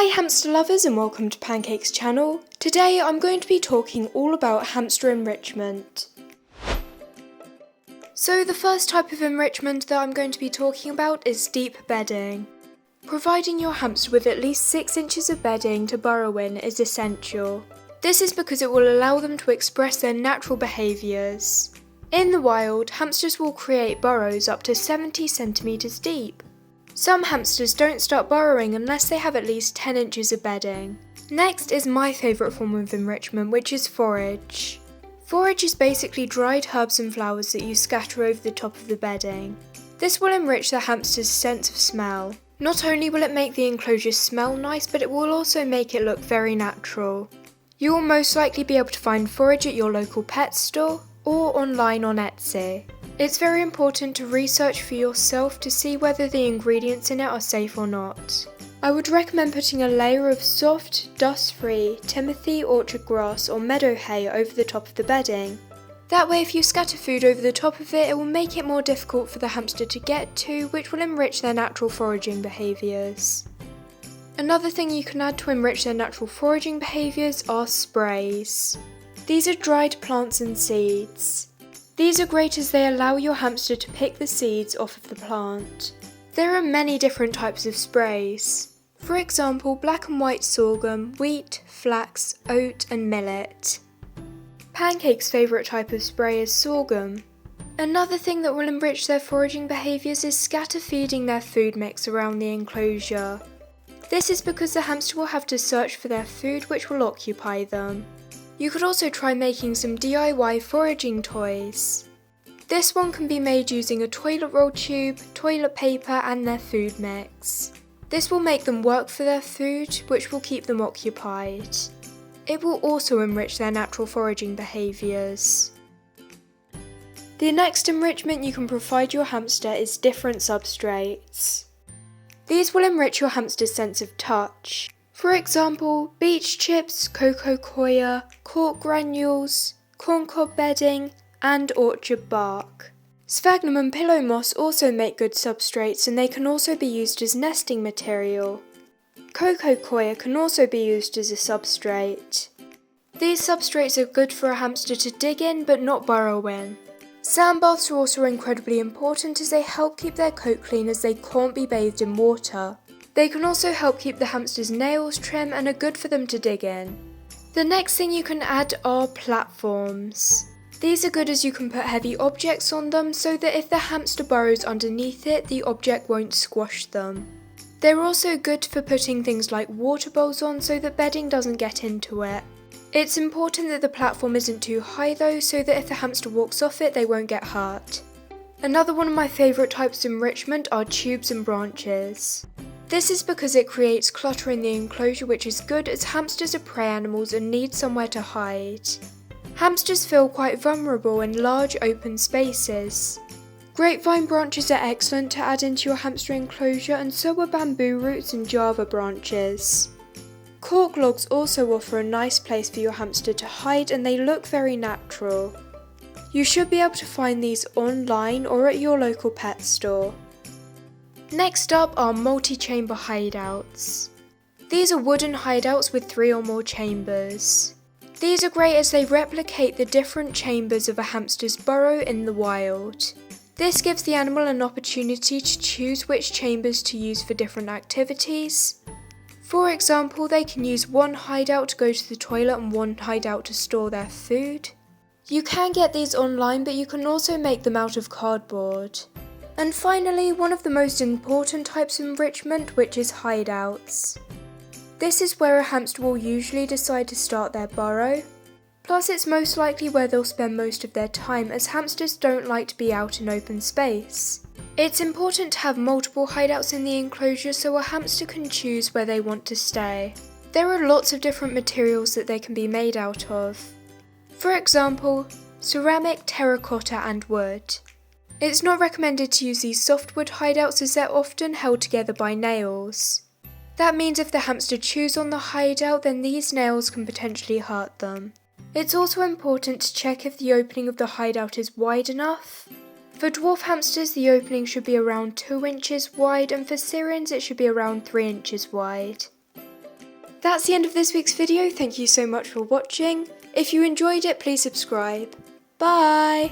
Hi hamster lovers and welcome to Pancake's channel. Today I'm going to be talking all about hamster enrichment. So the first type of enrichment that I'm going to be talking about is deep bedding. Providing your hamster with at least 6 inches of bedding to burrow in is essential. This is because it will allow them to express their natural behaviours. In the wild, hamsters will create burrows up to 70 centimeters deep. Some hamsters don't start burrowing unless they have at least 10 inches of bedding. Next is my favourite form of enrichment, which is forage. Forage is basically dried herbs and flowers that you scatter over the top of the bedding. This will enrich the hamster's sense of smell. Not only will it make the enclosure smell nice, but it will also make it look very natural. You will most likely be able to find forage at your local pet store or online on Etsy. It's very important to research for yourself to see whether the ingredients in it are safe or not. I would recommend putting a layer of soft, dust-free Timothy orchard grass or meadow hay over the top of the bedding. That way if you scatter food over the top of it, it will make it more difficult for the hamster to get to, which will enrich their natural foraging behaviours. Another thing you can add to enrich their natural foraging behaviours are sprays. These are dried plants and seeds. These are great as they allow your hamster to pick the seeds off of the plant. There are many different types of sprays. For example, black and white sorghum, wheat, flax, oat and millet. Pancake's favourite type of spray is sorghum. Another thing that will enrich their foraging behaviours is scatter feeding their food mix around the enclosure. This is because the hamster will have to search for their food, which will occupy them. You could also try making some DIY foraging toys. This one can be made using a toilet roll tube, toilet paper and their food mix. This will make them work for their food, which will keep them occupied. It will also enrich their natural foraging behaviours. The next enrichment you can provide your hamster is different substrates. These will enrich your hamster's sense of touch. For example, beach chips, cocoa coir, cork granules, corncob bedding, and orchard bark. Sphagnum and pillow moss also make good substrates and they can also be used as nesting material. Cocoa coir can also be used as a substrate. These substrates are good for a hamster to dig in but not burrow in. Sand baths are also incredibly important as they help keep their coat clean as they can't be bathed in water. They can also help keep the hamster's nails trim and are good for them to dig in. The next thing you can add are platforms. These are good as you can put heavy objects on them so that if the hamster burrows underneath it, the object won't squash them. They're also good for putting things like water bowls on so that bedding doesn't get into it. It's important that the platform isn't too high though, so that if the hamster walks off it, they won't get hurt. Another one of my favourite types of enrichment are tubes and branches. This is because it creates clutter in the enclosure, which is good as hamsters are prey animals and need somewhere to hide. Hamsters feel quite vulnerable in large open spaces. Grapevine branches are excellent to add into your hamster enclosure and so are bamboo roots and java branches. Cork logs also offer a nice place for your hamster to hide and they look very natural. You should be able to find these online or at your local pet store. Next up are multi-chamber hideouts. These are wooden hideouts with 3 or more chambers. These are great as they replicate the different chambers of a hamster's burrow in the wild. This gives the animal an opportunity to choose which chambers to use for different activities. For example, they can use one hideout to go to the toilet and one hideout to store their food. You can get these online, but you can also make them out of cardboard. And finally, one of the most important types of enrichment, which is hideouts. This is where a hamster will usually decide to start their burrow. Plus it's most likely where they'll spend most of their time as hamsters don't like to be out in open space. It's important to have multiple hideouts in the enclosure so a hamster can choose where they want to stay. There are lots of different materials that they can be made out of. For example, ceramic, terracotta and wood. It's not recommended to use these softwood hideouts as they're often held together by nails. That means if the hamster chews on the hideout, then these nails can potentially hurt them. It's also important to check if the opening of the hideout is wide enough. For dwarf hamsters, the opening should be around 2 inches wide, and for Syrians it should be around 3 inches wide. That's the end of this week's video. Thank you so much for watching. If you enjoyed it, please subscribe. Bye!